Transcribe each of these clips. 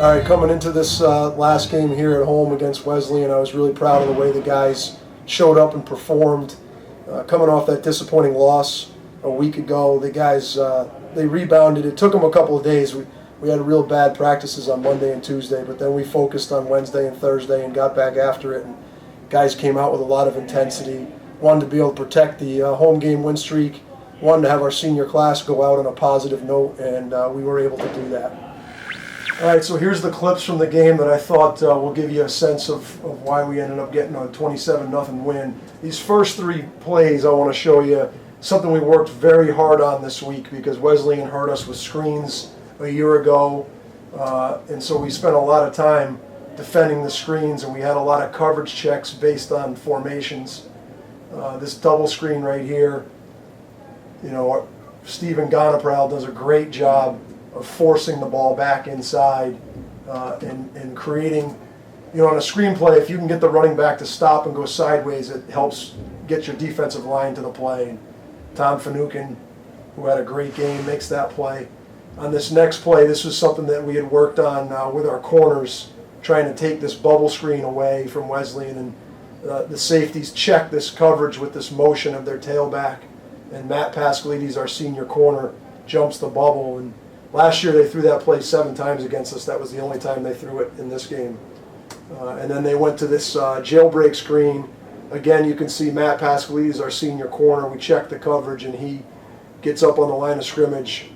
All right, coming into this last game here at home against Wesleyan, I was really proud of the way the guys showed up and performed. Coming off that disappointing loss a week ago, the guys, they rebounded. It took them a couple of days. We had real bad practices on Monday and Tuesday, but then we focused on Wednesday and Thursday and got back after it. And guys came out with a lot of intensity, wanted to be able to protect the home game win streak, wanted to have our senior class go out on a positive note, and we were able to do that. All right, so here's the clips from the game that I thought will give you a sense of why we ended up getting a 27-0 win. These first three plays I want to show you something we worked very hard on this week because Wesleyan hurt us with screens a year ago, and so we spent a lot of time defending the screens, and we had a lot of coverage checks based on formations. This double screen right here, Stephen Gonapral does a great job of forcing the ball back inside and creating, on a screenplay, if you can get the running back to stop and go sideways, it helps get your defensive line to the play. Tom Finucane, who had a great game, makes that play. On this next play, this was something that we had worked on with our corners, trying to take this bubble screen away from Wesleyan, and the safeties check this coverage with this motion of their tailback, and Matt Pascalides, our senior corner, jumps the bubble. And last year they threw that play 7 times against us. That was the only time they threw it in this game. And then they went to this jailbreak screen. Again, you can see Matt Pascalides, our senior corner. We check the coverage, and he gets up on the line of scrimmage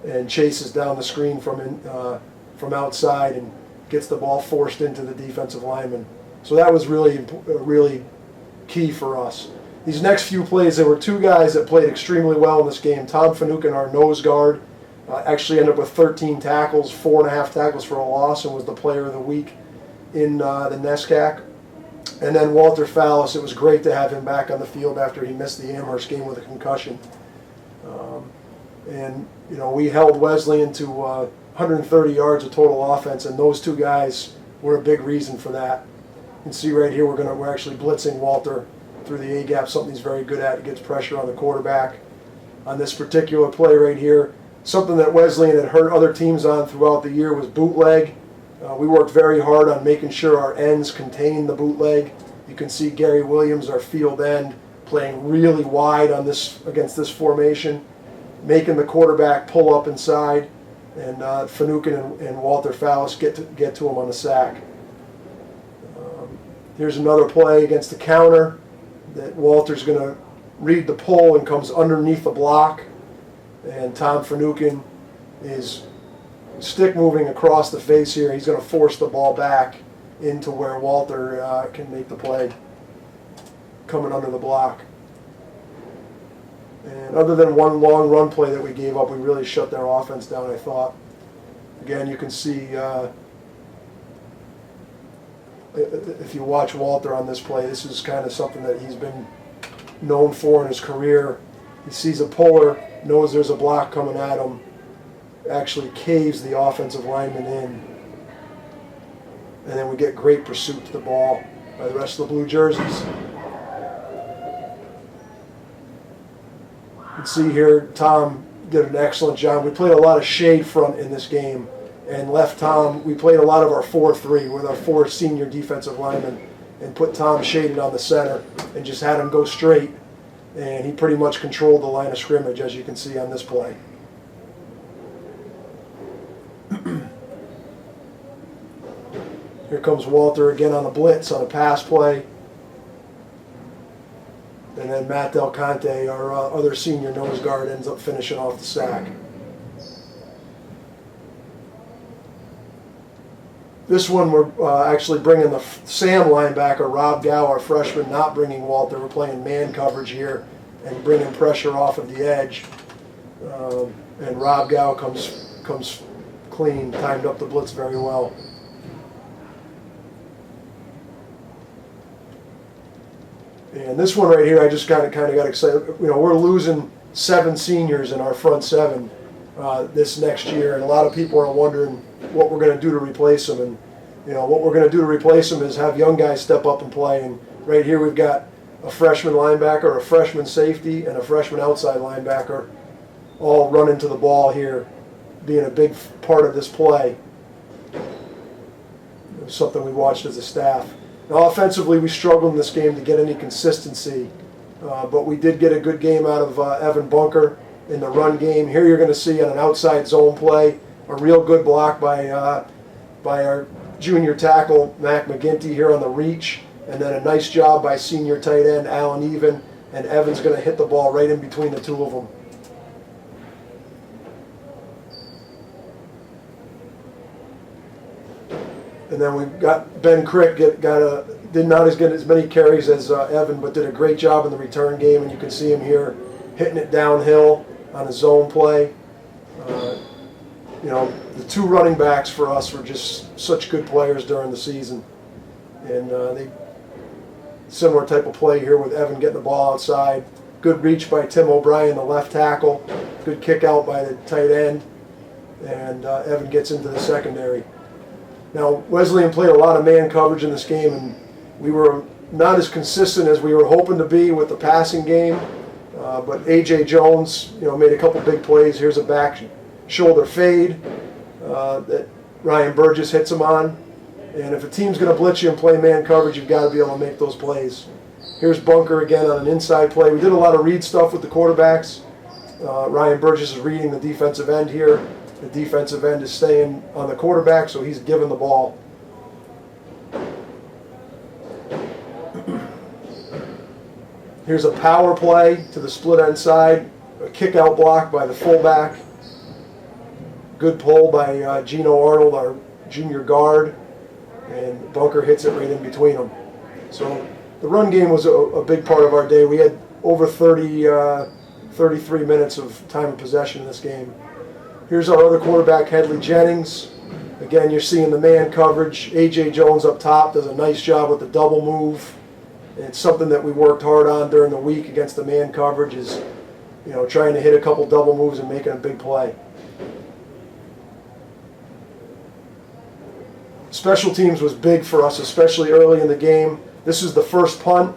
and chases down the screen from outside and gets the ball forced into the defensive lineman. So that was really key for us. These next few plays, there were 2 guys that played extremely well in this game. Tom Finucane, our nose guard, actually ended up with 13 tackles, 4.5 tackles for a loss, and was the player of the week in the NESCAC. And then Walter Fallis, it was great to have him back on the field after he missed the Amherst game with a concussion. We held Wesleyan to 130 yards of total offense, and those 2 guys were a big reason for that. You can see right here we're actually blitzing Walter through the A-gap, something he's very good at. He gets pressure on the quarterback. On this particular play right here, something that Wesleyan had hurt other teams on throughout the year was bootleg. We worked very hard on making sure our ends contained the bootleg. You can see Gary Williams, our field end, playing really wide on against this formation, making the quarterback pull up inside, and Finucane and Walter Fallis get to him on the sack. Here's another play against the counter that Walter's going to read the pull and comes underneath the block, and Tom Finucane is stick moving across the face here. He's going to force the ball back into where Walter can make the play coming under the block. And other than one long run play that we gave up, we really shut their offense down, I thought. Again, you can see if you watch Walter on this play, this is kind of something that he's been known for in his career. He sees a puller, knows there's a block coming at him, actually caves the offensive lineman in, and then we get great pursuit to the ball by the rest of the blue jerseys. You can see here Tom did an excellent job. We played a lot of shade front in this game and left Tom, we played a lot of our 4-3 with our 4 senior defensive linemen and put Tom shaded on the center and just had him go straight, and he pretty much controlled the line of scrimmage, as you can see on this play. Here comes Walter again on a blitz on a pass play. And then Matt Del Conte, our other senior nose guard, ends up finishing off the sack. This one we're actually bringing the Sam linebacker, Rob Gow, our freshman, not bringing Walter. We're playing man coverage here and bringing pressure off of the edge. And Rob Gow comes clean, timed up the blitz very well. And this one right here, I just kind of got excited. We're losing 7 seniors in our front 7 this next year, and a lot of people are wondering what we're going to do to replace them. And what we're going to do to replace them is have young guys step up and play. And right here we've got a freshman linebacker, a freshman safety, and a freshman outside linebacker all running to the ball here, being a big part of this play. It was something we watched as a staff. Now, offensively, we struggled in this game to get any consistency, but we did get a good game out of Evan Bunker in the run game. Here you're going to see on an outside zone play a real good block by our junior tackle, Mac McGinty, here on the reach, and then a nice job by senior tight end, Alan Even, and Evan's going to hit the ball right in between the two of them. And then we've got Ben Crick did not get as many carries as Evan, but did a great job in the return game, and you can see him here hitting it downhill on a zone play. The two running backs for us were just such good players during the season, and similar type of play here with Evan getting the ball outside. Good reach by Tim O'Brien, the left tackle. Good kick out by the tight end, and Evan gets into the secondary. Now, Wesleyan played a lot of man coverage in this game, and we were not as consistent as we were hoping to be with the passing game. But A.J. Jones, made a couple big plays. Here's a back shoulder fade that Ryan Burgess hits him on. And if a team's going to blitz you and play man coverage, you've got to be able to make those plays. Here's Bunker again on an inside play. We did a lot of read stuff with the quarterbacks. Ryan Burgess is reading the defensive end here. The defensive end is staying on the quarterback, so he's giving the ball. Here's a power play to the split end side. A kick out block by the fullback. Good pull by Gino Arnold, our junior guard. And Bunker hits it right in between them. So the run game was a big part of our day. We had over 33 minutes of time of possession in this game. Here's our other quarterback, Headley Jennings. Again, you're seeing the man coverage. A.J. Jones up top does a nice job with the double move. And it's something that we worked hard on during the week against the man coverage is, trying to hit a couple double moves and making a big play. Special teams was big for us, especially early in the game. This is the first punt,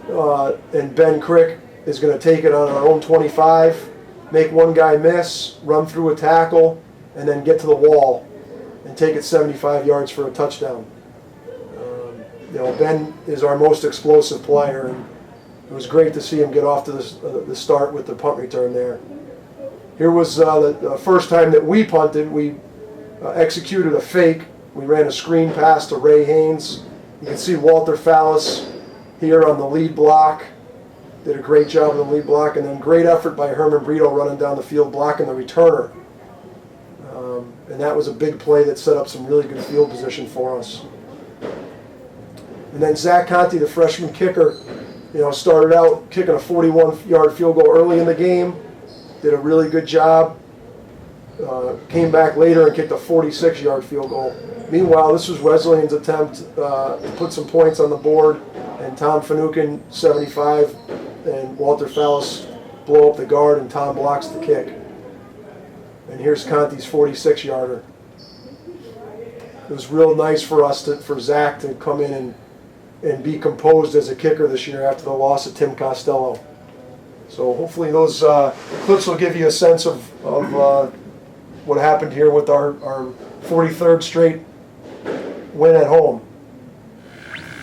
and Ben Crick is going to take it on our own 25. Make one guy miss, run through a tackle, and then get to the wall and take it 75 yards for a touchdown. Ben is our most explosive player, and it was great to see him get off to the start with the punt return there. Here was the first time that we punted. We executed a fake. We ran a screen pass to Ray Haynes. You can see Walter Fallis here on the lead block. Did a great job on the lead block, and then great effort by Herman Brito running down the field blocking the returner. And that was a big play that set up some really good field position for us. And then Zach Conti, the freshman kicker, started out kicking a 41-yard field goal early in the game. Did a really good job. Came back later and kicked a 46-yard field goal. Meanwhile, this was Wesleyan's attempt to put some points on the board, and Tom Finucane, 75, and Walter Fallis blow up the guard, and Tom blocks the kick. And here's Conti's 46-yarder. It was real nice for us, for Zach to come in and be composed as a kicker this year after the loss of Tim Costello. So hopefully those clips will give you a sense of what happened here with our 43rd straight win at home.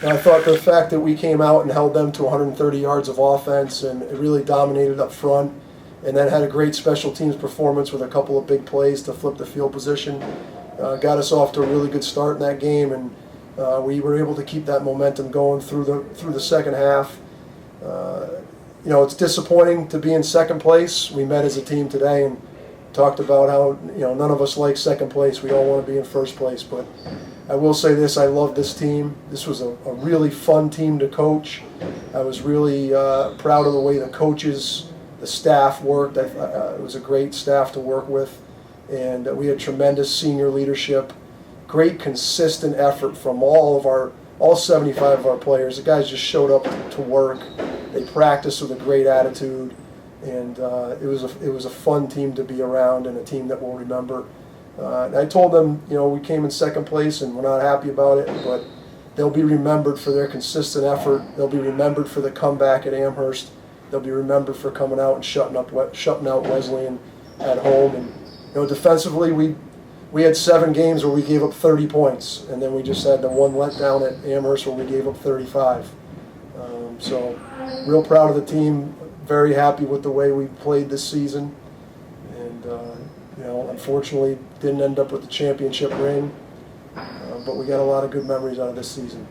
And I thought the fact that we came out and held them to 130 yards of offense and it really dominated up front, and then had a great special teams performance with a couple of big plays to flip the field position, got us off to a really good start in that game, and we were able to keep that momentum going through the second half. It's disappointing to be in second place. We met as a team today and talked about how none of us like second place. We all want to be in first place, but I will say this: I love this team. This was a really fun team to coach. I was really proud of the way the coaches, the staff worked. It was a great staff to work with, and we had tremendous senior leadership. Great consistent effort from all 75 of our players. The guys just showed up to work. They practiced with a great attitude, and it was a fun team to be around and a team that we'll remember. And I told them, we came in second place and we're not happy about it, but they'll be remembered for their consistent effort. They'll be remembered for the comeback at Amherst. They'll be remembered for coming out and shutting out Wesleyan at home. And defensively, we we had 7 games where we gave up 30 points, and then we just had the one letdown at Amherst where we gave up 35. So real proud of the team, very happy with the way we played this season, and unfortunately didn't end up with the championship ring, but we got a lot of good memories out of this season.